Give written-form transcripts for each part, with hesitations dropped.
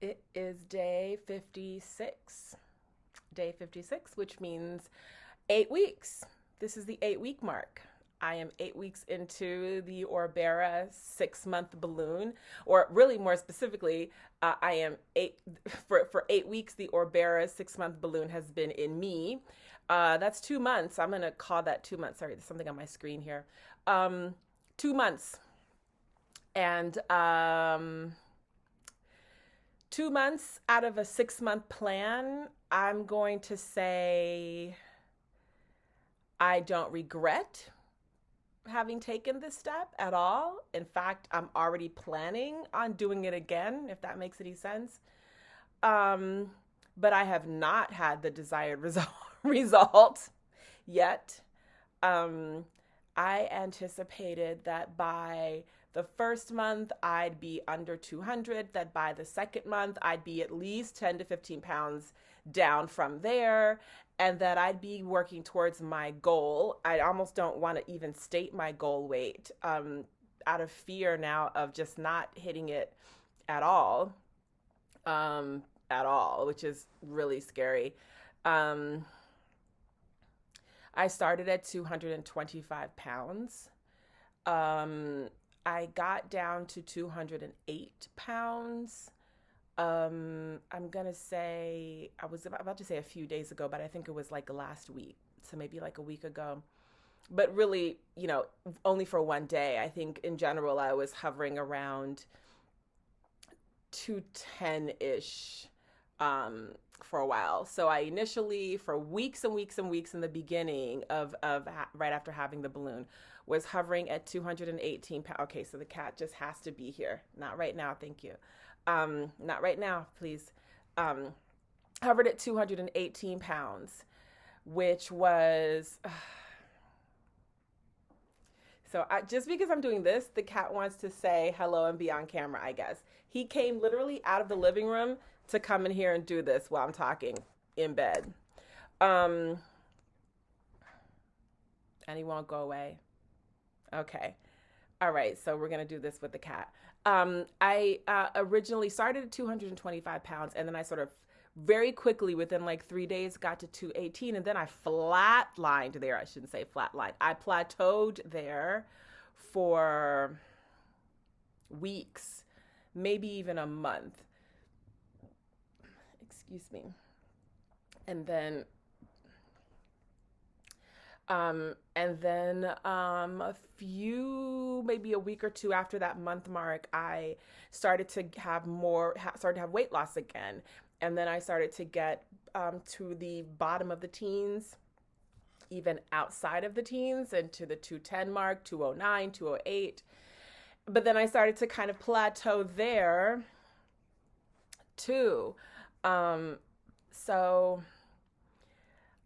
It is day 56. Day 56, which means 8 weeks. This is the 8 week mark. I am 8 weeks into the Orbera 6 month balloon, or really more specifically, I am eight for 8 weeks. The Orbera 6 month balloon has been in me. That's 2 months. I'm gonna call that 2 months. Sorry, there's something on my screen here. 2 months, and 2 months out of a 6 month plan, I'm going to say I don't regret having taken this step at all. In fact, I'm already planning on doing it again, if that makes any sense. Um, but I have not had the desired result yet. Um, I anticipated that by the first month I'd be under 200, that by the second month I'd be at least 10 to 15 pounds down from there, and that I'd be working towards my goal. I almost don't want to even state my goal weight, out of fear now of just not hitting it at all, which is really scary. Um, I started at 225 pounds. Um, I got down to 208 pounds. I'm gonna say, I was about to say a few days ago, but I think it was like last week. So maybe like a week ago. But really, only for one day. I think in general, I was hovering around 210 ish, for a while. So I initially, for weeks and weeks and weeks in the beginning of right after having the balloon, was hovering at 218 pounds. Okay, so the cat just has to be here. Not right now, thank you. Not right now, please. Um, Hovered at 218 pounds, which was. Just because I'm doing this, the cat wants to say hello and be on camera, I guess. He came literally out of the living room to come in here and do this while I'm talking in bed. Um, and he won't go away. Okay. All right. So we're going to do this with the cat. I originally started at 225 pounds, and then I sort of very quickly, within like 3 days, got to 218. And then I flatlined there. I shouldn't say flatlined. I plateaued there for weeks, maybe even a month. Excuse me. And then a few, maybe a week or two after that month mark, I started to started to have weight loss again. And then I started to get to the bottom of the teens, even outside of the teens, and to the 210 mark, 209, 208. But then I started to kind of plateau there too. So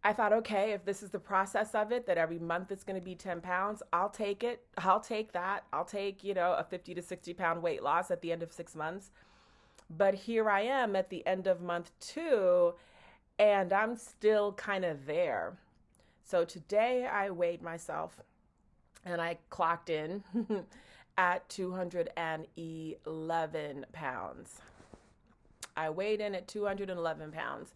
I thought, okay, if this is the process of it, that every month it's going to be 10 pounds, I'll take it. I'll take that. I'll take, a 50 to 60 pound weight loss at the end of 6 months. But here I am at the end of month two, and I'm still kind of there. So today I weighed myself and I clocked in at 211 pounds. I weighed in at 211 pounds.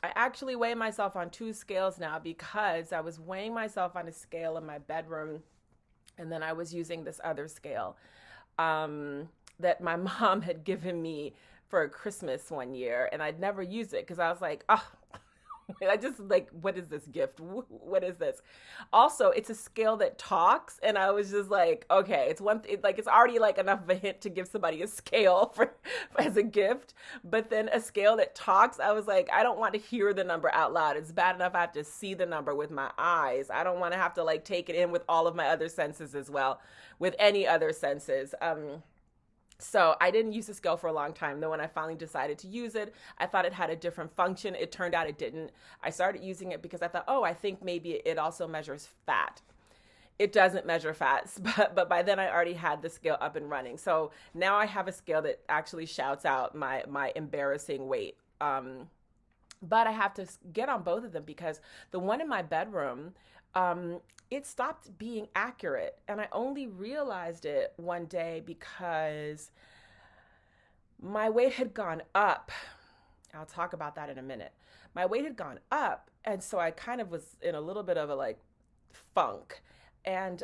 I actually weigh myself on two scales now, because I was weighing myself on a scale in my bedroom, and then I was using this other scale, that my mom had given me for Christmas one year, and I'd never used it because I was like, oh, I just like, what is this gift? What is this? Also, it's a scale that talks, and I was just like, okay, it's already like enough of a hint to give somebody a scale for as a gift, but then a scale that talks, I was like, I don't want to hear the number out loud. It's bad enough I have to see the number with my eyes. I don't want to have to like take it in with all of my other senses as well, with any other senses. So I didn't use the scale for a long time. Then when I finally decided to use it, I thought it had a different function. It turned out it didn't. I started using it because I thought, oh, I think maybe it also measures fat. It doesn't measure fats, but by then I already had the scale up and running. So now I have a scale that actually shouts out my embarrassing weight. But I have to get on both of them, because the one in my bedroom, it stopped being accurate. And I only realized it one day because My weight had gone up. I'll talk about that in a minute. My weight had gone up, and so I kind of was in a little bit of a like funk, and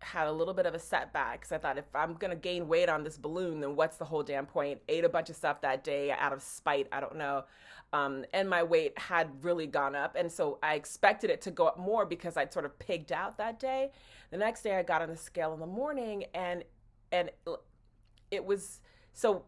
had a little bit of a setback because I thought if I'm gonna gain weight on this balloon, then what's the whole damn point? Ate a bunch of stuff that day out of spite. I don't know. And my weight had really gone up, and so I expected it to go up more because I'd sort of pigged out that day. The next day, I got on the scale in the morning, and it was so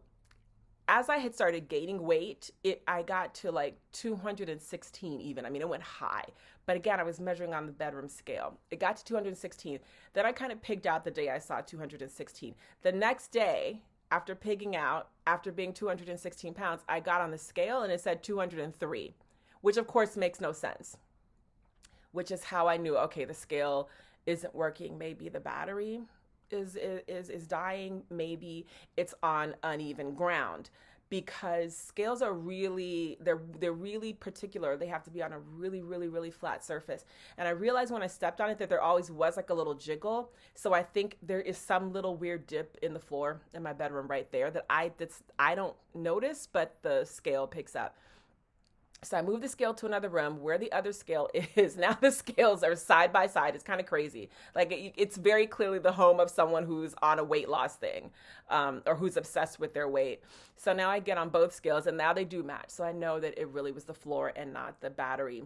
as I had started gaining weight, I got to like 216 even. I mean, it went high. But again, I was measuring on the bedroom scale. It got to 216. Then I kind of pigged out the day I saw 216. The next day, after pigging out, after being 216 pounds, I got on the scale and it said 203, which of course makes no sense. Which is how I knew, okay, the scale isn't working. Maybe the battery is dying. Maybe it's on uneven ground, because scales are really they're really particular. They have to be on a really flat surface. And I realized when I stepped on it that there always was like a little jiggle. So I think there is some little weird dip in the floor in my bedroom right there that I don't notice, but the scale picks up. So I moved the scale to another room where the other scale is. Now the scales are side by side. It's kind of crazy. Like it's very clearly the home of someone who's on a weight loss thing, or who's obsessed with their weight. So now I get on both scales, and now they do match. So I know that it really was the floor and not the battery.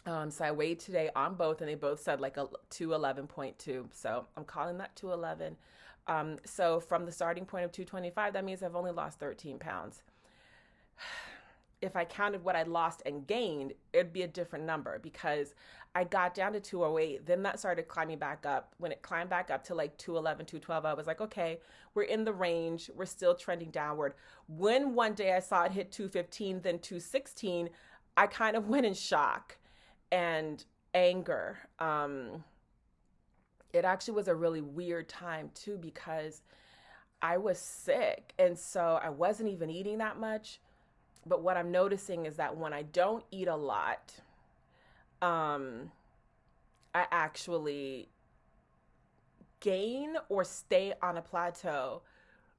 So I weighed today on both, and they both said like a 211.2. So I'm calling that 211. So from the starting point of 225, that means I've only lost 13 pounds. If I counted what I lost and gained, it'd be a different number, because I got down to 208. Then that started climbing back up. When it climbed back up to like 211, 212, I was like, okay, we're in the range. We're still trending downward. When one day I saw it hit 215, then 216, I kind of went in shock and anger. It actually was a really weird time too, because I was sick. And so I wasn't even eating that much. But what I'm noticing is that when I don't eat a lot, I actually gain or stay on a plateau.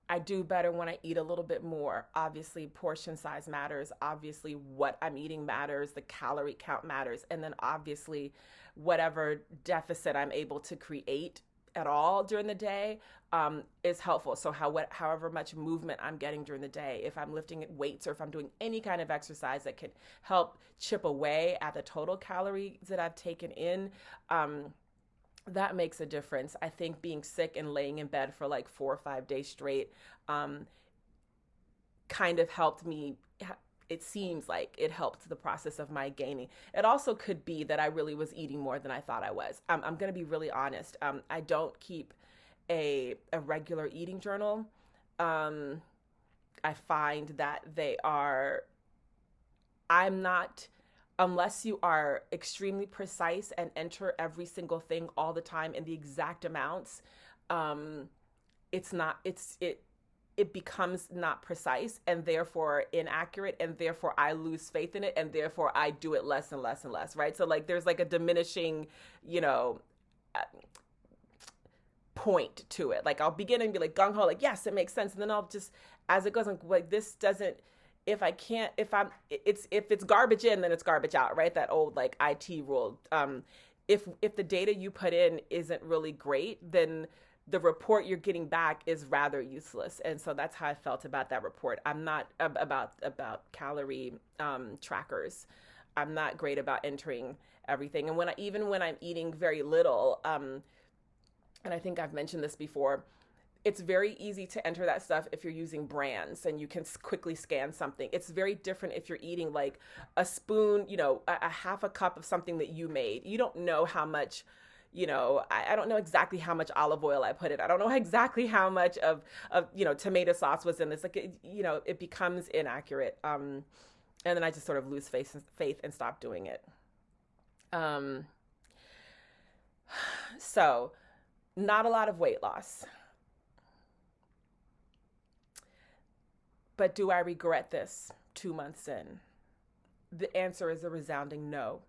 I do better when I eat a little bit more. Obviously, portion size matters. Obviously, what I'm eating matters. The calorie count matters. And then obviously, whatever deficit I'm able to create at all during the day is helpful. So however much movement I'm getting during the day, if I'm lifting weights or if I'm doing any kind of exercise that can help chip away at the total calories that I've taken in, that makes a difference. I think being sick and laying in bed for like 4 or 5 days straight kind of helped me. It seems like it helped the process of my gaining. It also could be that I really was eating more than I thought I was. I'm going to be really honest. I don't keep a regular eating journal. I find that I'm not, unless you are extremely precise and enter every single thing all the time in the exact amounts, it becomes not precise and therefore inaccurate, and therefore I lose faith in it, and therefore I do it less and less and less, right? So like there's like a diminishing, point to it. Like I'll begin and be like gung ho, like yes, it makes sense, and then I'll just, as it goes, like this doesn't. If it's garbage in, then it's garbage out, right? That old like IT rule. If the data you put in isn't really great, then the report you're getting back is rather useless. And so that's how I felt about that report. I'm not about calorie trackers. I'm not great about entering everything. And even when I'm eating very little, and I think I've mentioned this before, it's very easy to enter that stuff if you're using brands and you can quickly scan something. It's very different if you're eating like a spoon, a half a cup of something that you made. You don't know how much, I don't know exactly how much olive oil I put in. I don't know exactly how much of tomato sauce was in this. Like, it becomes inaccurate. And then I just sort of lose faith and stop doing it. So not a lot of weight loss. But do I regret this 2 months in? The answer is a resounding no.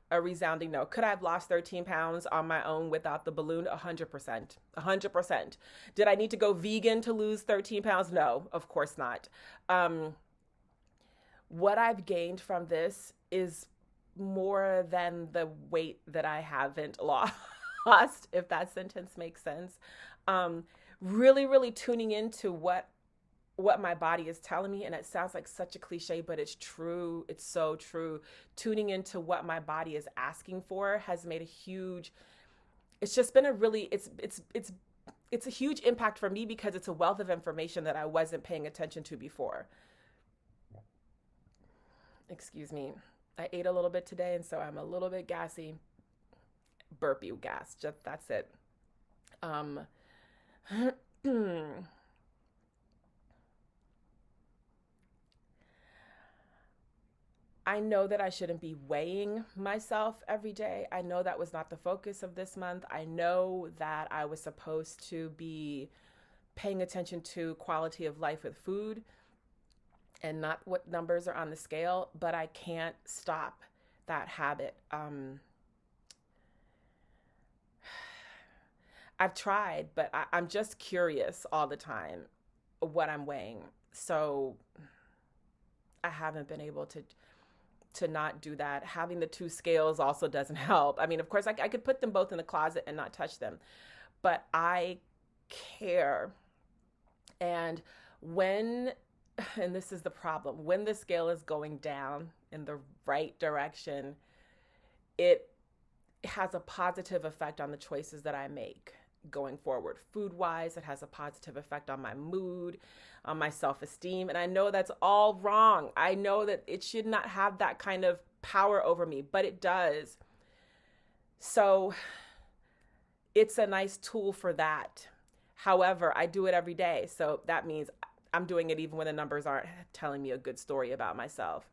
A resounding no. Could I have lost 13 pounds on my own without the balloon? 100%. 100%. Did I need to go vegan to lose 13 pounds? No, of course not. What I've gained from this is more than the weight that I haven't lost, if that sentence makes sense. Really, really tuning into what my body is telling me. And it sounds like such a cliche, but it's true. It's so true. Tuning into what my body is asking for has made a huge, it's just been a really, it's a huge impact for me because it's a wealth of information that I wasn't paying attention to before. Excuse me. I ate a little bit today, and so I'm a little bit gassy. Burpee gas. Just that's it. I know that I shouldn't be weighing myself every day. I know that was not the focus of this month. I know that I was supposed to be paying attention to quality of life with food and not what numbers are on the scale, but I can't stop that habit. I've tried, but I'm just curious all the time what I'm weighing. So I haven't been able to not do that. Having the two scales also doesn't help. I mean, of course, I could put them both in the closet and not touch them, but I care. And this is the problem, when the scale is going down in the right direction, it has a positive effect on the choices that I make going forward. Food-wise, it has a positive effect on my mood, on my self-esteem. And I know that's all wrong. I know that it should not have that kind of power over me, but it does. So it's a nice tool for that. However, I do it every day. So that means I'm doing it even when the numbers aren't telling me a good story about myself.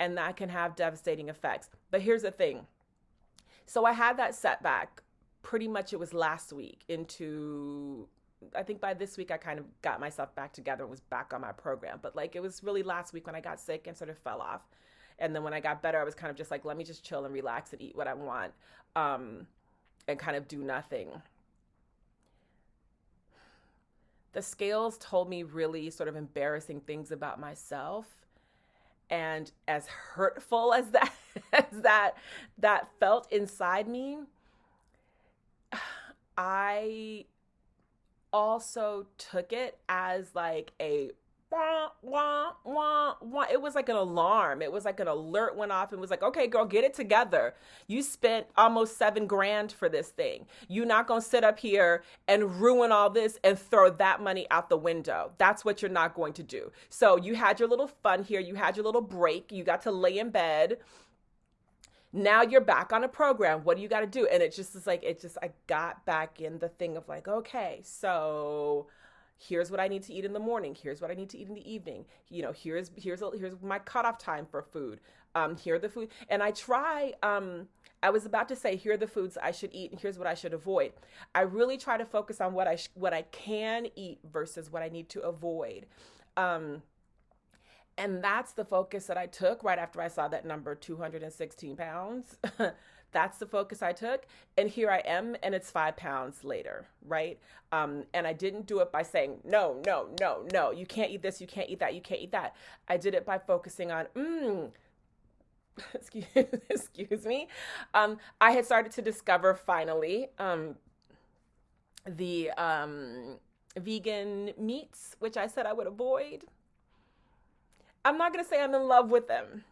And that can have devastating effects. But here's the thing. So I had that setback. Pretty much it was last week into, I think by this week I kind of got myself back together and was back on my program. But like it was really last week when I got sick and sort of fell off. And then when I got better, I was kind of just like, let me just chill and relax and eat what I want, and kind of do nothing. The scales told me really sort of embarrassing things about myself. And as hurtful as that felt inside me, I also took it as like a wah, wah, wah, wah. It was like an alarm. It was like an alert went off and was like, okay, girl, get it together. You spent almost $7,000 for this thing. You're not going to sit up here and ruin all this and throw that money out the window. That's what you're not going to do. So you had your little fun here. You had your little break. You got to lay in bed. Now you're back on a program. What do you got to do? And it just is like, I got back in the thing of like, okay, so here's what I need to eat in the morning. Here's what I need to eat in the evening. You know, here's my cutoff time for food. Here are the food. And I was about to say, here are the foods I should eat and here's what I should avoid. I really try to focus on what I can eat versus what I need to avoid. And that's the focus that I took right after I saw that number, 216 pounds. That's the focus I took. And here I am, and it's 5 pounds later, right? And I didn't do it by saying, no, you can't eat this, you can't eat that, you can't eat that. I did it by focusing on, excuse me. I had started to discover finally the vegan meats, which I said I would avoid. I'm not going to say I'm in love with them,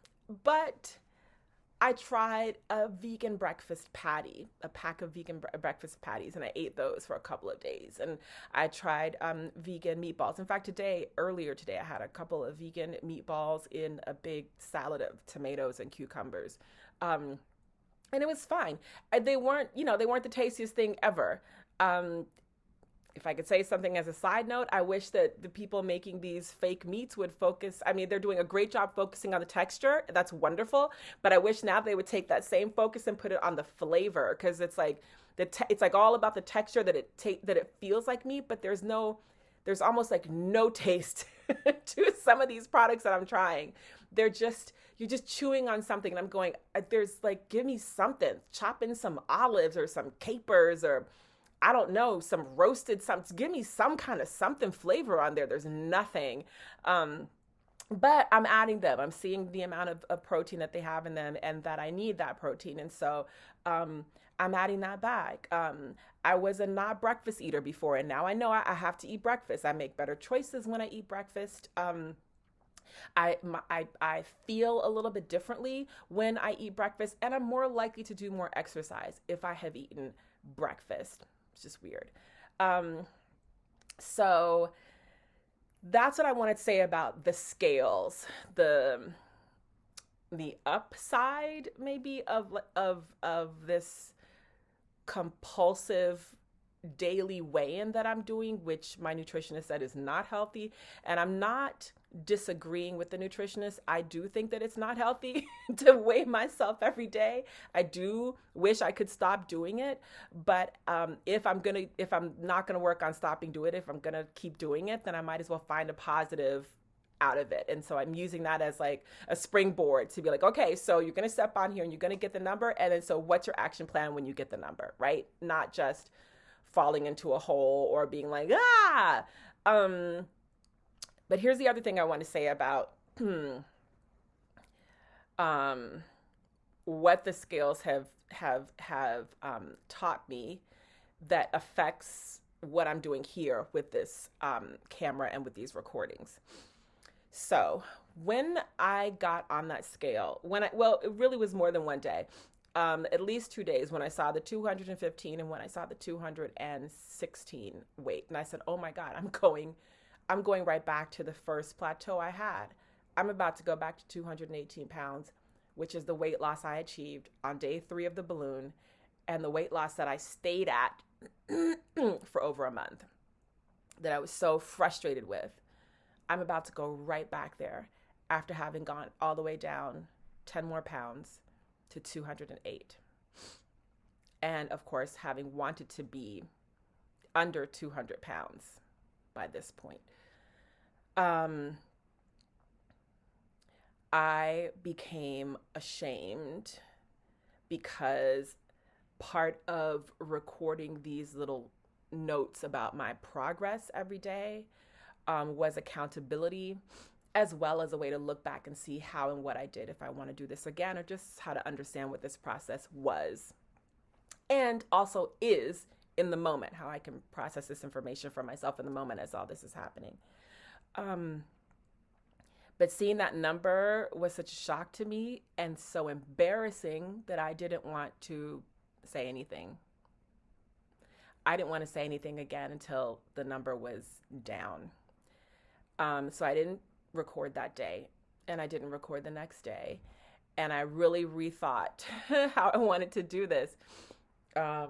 but I tried a vegan breakfast patty, a pack of vegan breakfast patties, and I ate those for a couple of days. And I tried vegan meatballs. In fact, earlier today, I had a couple of vegan meatballs in a big salad of tomatoes and cucumbers. And it was fine. They weren't the tastiest thing ever. If I could say something as a side note, I wish that the people making these fake meats would focus. I mean, they're doing a great job focusing on the texture. That's wonderful. But I wish now they would take that same focus and put it on the flavor, because it's like it's like all about the texture, that it feels like meat, but there's almost like no taste to some of these products that I'm trying. you're just chewing on something. And I'm going, there's like, give me something, chop in some olives or some capers or I don't know, some roasted something. Give me some kind of something flavor on there. There's nothing. But I'm adding them. I'm seeing the amount of protein that they have in them and that I need that protein. And so I'm adding that back. I was a not breakfast eater before, and now I know I have to eat breakfast. I make better choices when I eat breakfast. I feel a little bit differently when I eat breakfast, and I'm more likely to do more exercise if I have eaten breakfast. It's just weird. So that's what I wanted to say about the scales, the upside maybe of this compulsive daily weigh-in that I'm doing, which my nutritionist said is not healthy. And I'm not disagreeing with the nutritionist. I do think that it's not healthy to weigh myself every day. I do wish I could stop doing it. But if I'm not gonna work on stopping doing it, if I'm gonna keep doing it, then I might as well find a positive out of it. And so I'm using that as like a springboard to be like, okay, so you're gonna step on here and you're gonna get the number. And then so what's your action plan when you get the number, right? Not just falling into a hole or being like, but here's the other thing I want to say about what the scales have taught me that affects what I'm doing here with this camera and with these recordings. So when I got on that scale, it really was more than one day. At least 2 days when I saw the 215 and when I saw the 216 weight. And I said, oh my God, I'm going right back to the first plateau I had. I'm about to go back to 218 pounds, which is the weight loss I achieved on day 3 of the balloon and the weight loss that I stayed at for over a month that I was so frustrated with. I'm about to go right back there after having gone all the way down 10 more pounds to 208. And of course, having wanted to be under 200 pounds by this point. I became ashamed because part of recording these little notes about my progress every day was accountability, as well as a way to look back and see how and what I did if I want to do this again, or just how to understand what this process was and also is in the moment, how I can process this information for myself in the moment as all this is happening. But seeing that number was such a shock to me and so embarrassing that I didn't want to say anything. I didn't want to say anything again until the number was down. So I didn't record that day, and I didn't record the next day, and I really rethought how I wanted to do this. I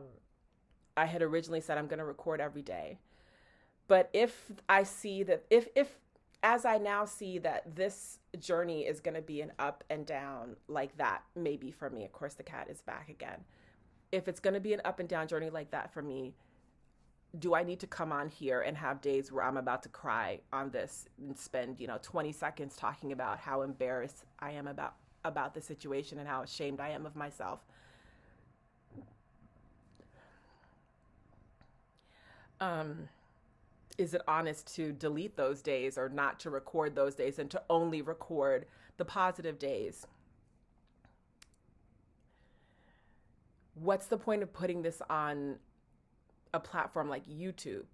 had originally said I'm going to record every day, but if I see that if as I now see that this journey is going to be an up and down like that, maybe for me, of course the cat is back again. If it's going to be an up and down journey like that for me, do I need to come on here and have days where I'm about to cry on this and spend, 20 seconds talking about how embarrassed I am about the situation and how ashamed I am of myself? Is it honest to delete those days or not to record those days and to only record the positive days? What's the point of putting this on a platform like YouTube,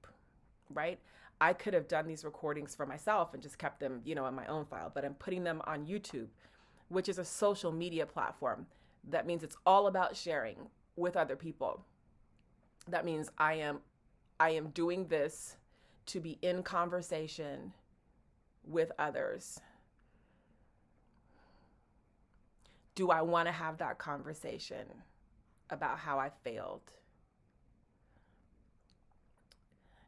right? I could have done these recordings for myself and just kept them, in my own file, but I'm putting them on YouTube, which is a social media platform. That means it's all about sharing with other people. That means I am doing this to be in conversation with others. Do I want to have that conversation about how I failed?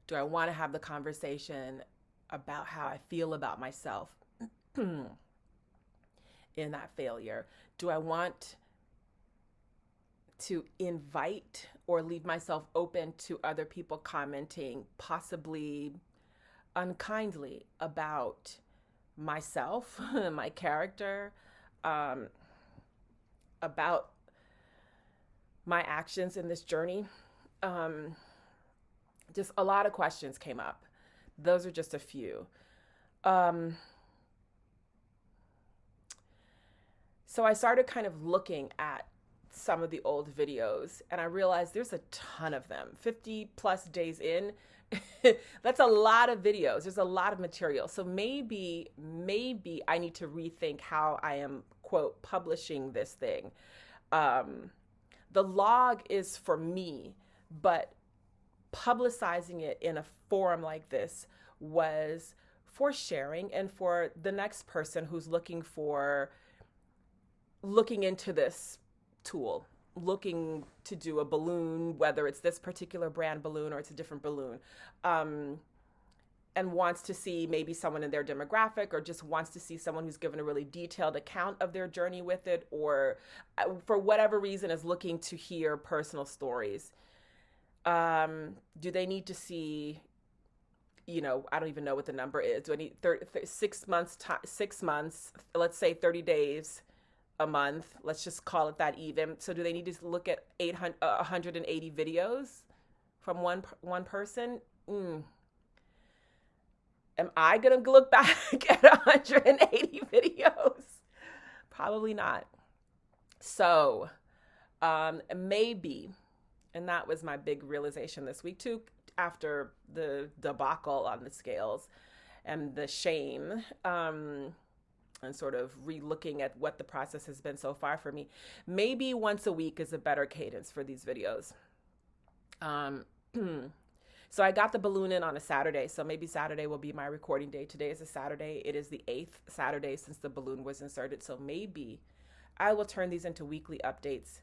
Do I want to have the conversation about how I feel about myself in that failure? Do I want to invite or leave myself open to other people commenting, possibly unkindly, about myself, my character, um, about my actions in this journey. Um, just a lot of questions came up. Those are just a few. Um, so I started kind of looking at some of the old videos and I realized there's a ton of them. 50 plus days in, that's a lot of videos. There's a lot of material. So maybe I need to rethink how I am, quote, publishing this thing. The log is for me, but publicizing it in a forum like this was for sharing and for the next person who's looking into this tool, looking to do a balloon, whether it's this particular brand balloon or it's a different balloon, and wants to see maybe someone in their demographic, or just wants to see someone who's given a really detailed account of their journey with it, or for whatever reason is looking to hear personal stories. Do they need to see, I don't even know what the number is. Do I need 6 months, 6 months, let's say 30 days, a month, let's just call it that even. So do they need to look at 180 videos from one person? Am I going to look back at 180 videos? Probably not. So maybe, and that was my big realization this week too, after the debacle on the scales and the shame, and sort of re-looking at what the process has been so far for me. Maybe once a week is a better cadence for these videos. So I got the balloon in on a Saturday, so maybe Saturday will be my recording day. Today is a Saturday. It is the 8th Saturday since the balloon was inserted, so maybe I will turn these into weekly updates.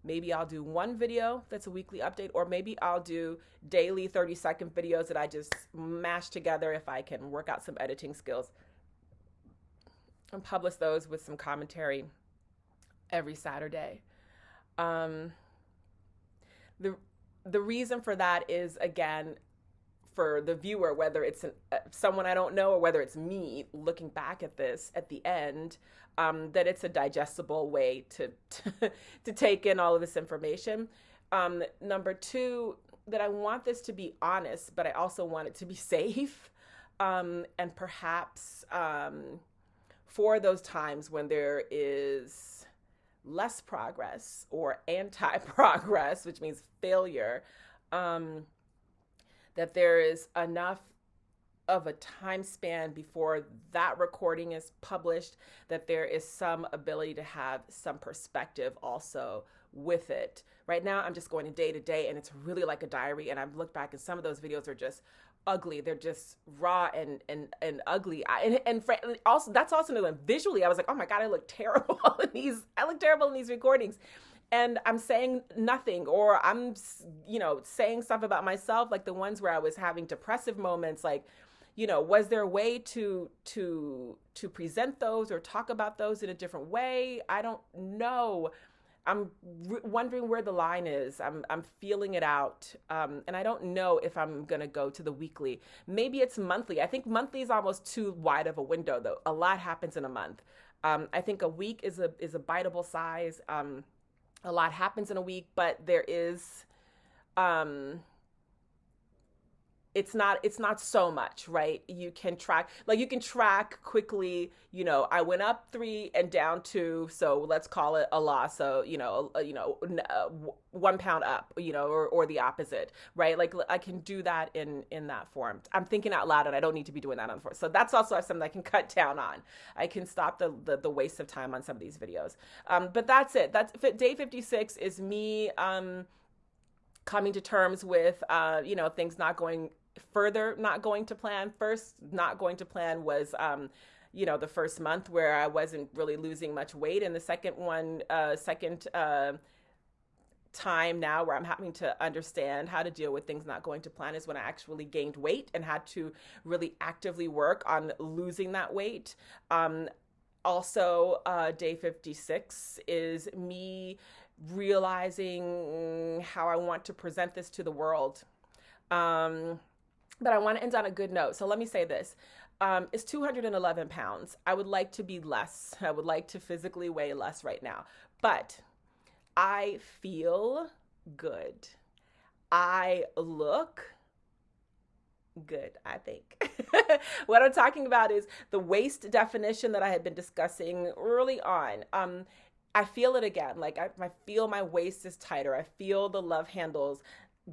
Maybe I'll do one video that's a weekly update, or maybe I'll do daily 30-second videos that I just mash together if I can work out some editing skills, and publish those with some commentary every Saturday. The reason for that is, again, for the viewer, whether it's someone I don't know or whether it's me looking back at this at the end, that it's a digestible way to take in all of this information. Number two, that I want this to be honest, but I also want it to be safe, and perhaps for those times when there is less progress or anti-progress, which means failure, that there is enough of a time span before that recording is published, that there is some ability to have some perspective also with it. Right now, I'm just going day to day, and it's really like a diary. And I've looked back, and some of those videos are just ugly. They're just raw and ugly. And also, that's also another one. Visually, I was like, oh my God, I look terrible in these. I look terrible in these recordings. And I'm saying nothing, or I'm, saying stuff about myself, like the ones where I was having depressive moments. Like, was there a way to present those or talk about those in a different way? I don't know. I'm wondering where the line is. I'm feeling it out. And I don't know if I'm going to go to the weekly. Maybe it's monthly. I think monthly is almost too wide of a window, though. A lot happens in a month. I think a week is a biteable size. A lot happens in a week, but there is, it's not so much, right? You can track quickly, I went up 3 and down 2. So let's call it a loss. So, 1 pound up, or the opposite, right? Like I can do that in that form. I'm thinking out loud, and I don't need to be doing that on the form. So that's also something I can cut down on. I can stop the waste of time on some of these videos. But that's it. Day 56 is me, coming to terms with, things not going to plan. First, not going to plan was, the first month where I wasn't really losing much weight. And the second time now where I'm having to understand how to deal with things not going to plan is when I actually gained weight and had to really actively work on losing that weight. Also, day 56 is me realizing how I want to present this to the world. but I want to end on a good note. So let me say this. It's 211 pounds. I would like to be less. I would like to physically weigh less right now. But I feel good. I look good, I think. What I'm talking about is the waist definition that I had been discussing early on. I feel it again. Like I feel my waist is tighter. I feel the love handles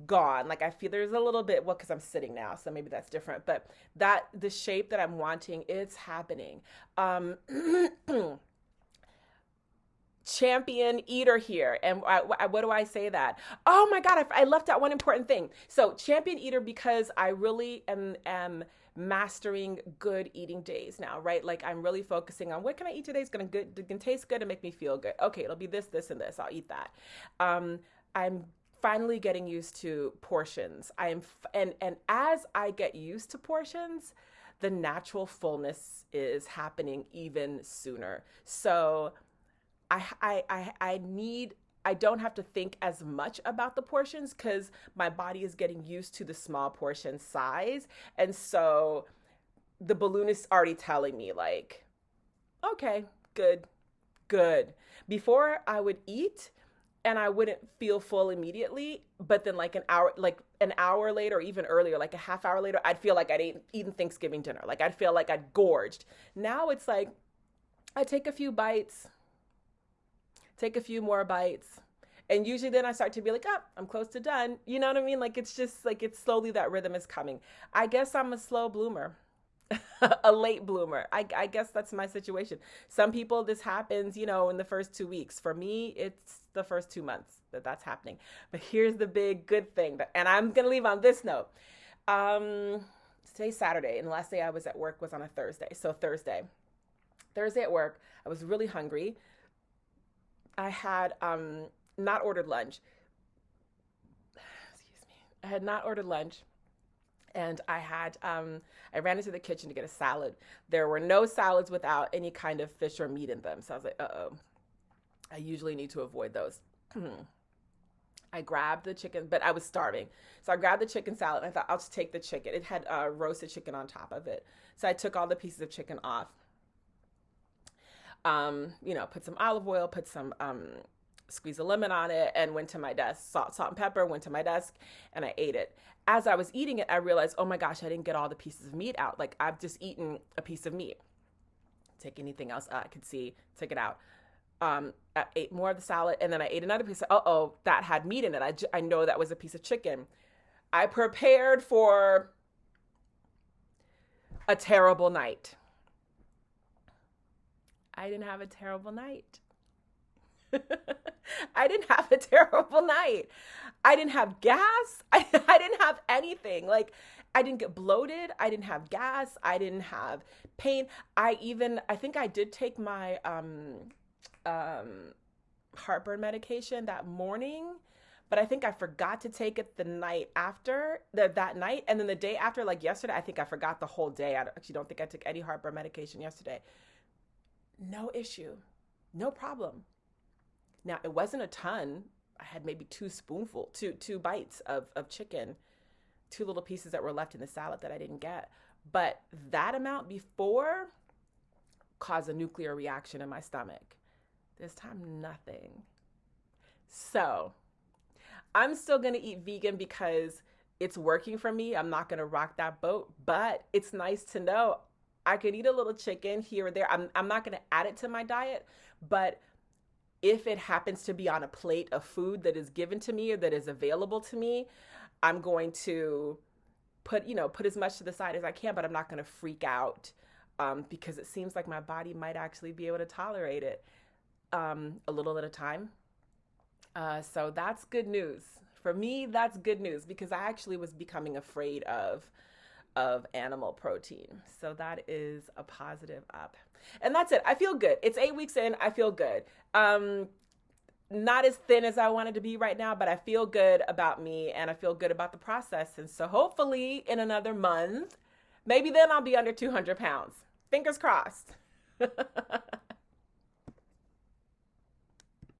gone. Like I feel there's a little bit, well, because I'm sitting now, so maybe that's different. But that the shape that I'm wanting, it's happening. Champion eater here. And what do I say that? Oh my God, I left out one important thing. So champion eater, because I really am mastering good eating days now, right? Like I'm really focusing on what can I eat today? It's gonna taste good and make me feel good. Okay, it'll be this, and this. I'll eat that. I'm finally getting used to portions. And as I get used to portions, the natural fullness is happening even sooner. So I don't have to think as much about the portions because my body is getting used to the small portion size. And so the balloon is already telling me like, okay, good. Before I would eat and I wouldn't feel full immediately, but then like an hour later, or even earlier, like a half hour later, I'd feel like I'd eaten Thanksgiving dinner. Like I'd feel like I'd gorged. Now it's like, I take a few bites, take a few more bites. And usually then I start to be like, oh, I'm close to done. You know what I mean? Like, it's just like, it's slowly that rhythm is coming. I guess I'm a slow bloomer, a late bloomer. I guess that's my situation. Some people, this happens, in the first 2 weeks. For me, it's the first 2 months that's happening. But here's the big good thing. And I'm going to leave on this note. Today's Saturday, and the last day I was at work was on a Thursday. So Thursday at work, I was really hungry. I had not ordered lunch. Excuse me. I had not ordered lunch. And I ran into the kitchen to get a salad. There were no salads without any kind of fish or meat in them. So I was like, uh-oh. I usually need to avoid those. I grabbed the chicken, but I was starving. So I grabbed the chicken salad and I thought, I'll just take the chicken. It had roasted chicken on top of it. So I took all the pieces of chicken off. Put some olive oil, put some, squeeze a lemon on it, and went to my desk, salt and pepper, went to my desk, and I ate it. As I was eating it, I realized, oh my gosh, I didn't get all the pieces of meat out. Like I've just eaten a piece of meat. Take anything else I could see, take it out. I ate more of the salad, and then I ate another piece. That had meat in it. I know that was a piece of chicken. I prepared for a terrible night. I didn't have a terrible night. I didn't have a terrible night. I didn't have gas. I didn't have anything. Like, I didn't get bloated. I didn't have gas. I didn't have pain. I think I did take my heartburn medication that morning, but I think I forgot to take it the night after, that night. And then the day after, like yesterday, I think I forgot the whole day. I actually don't think I took any heartburn medication yesterday. No issue. No problem. Now, it wasn't a ton. I had maybe two bites of chicken, 2 little pieces that were left in the salad that I didn't get. But that amount before caused a nuclear reaction in my stomach. This time, nothing. So I'm still going to eat vegan because it's working for me. I'm not going to rock that boat, but it's nice to know I could eat a little chicken here or there. I'm not going to add it to my diet, but if it happens to be on a plate of food that is given to me or that is available to me, I'm going to put as much to the side as I can, but I'm not going to freak out because it seems like my body might actually be able to tolerate it a little at a time. So that's good news. For me, that's good news because I actually was becoming afraid of animal protein. So that is a positive up. And that's it. I feel good. It's 8 weeks in. I feel good. Not as thin as I wanted to be right now, but I feel good about me and I feel good about the process. And so hopefully in another month, maybe then I'll be under 200 pounds. Fingers crossed.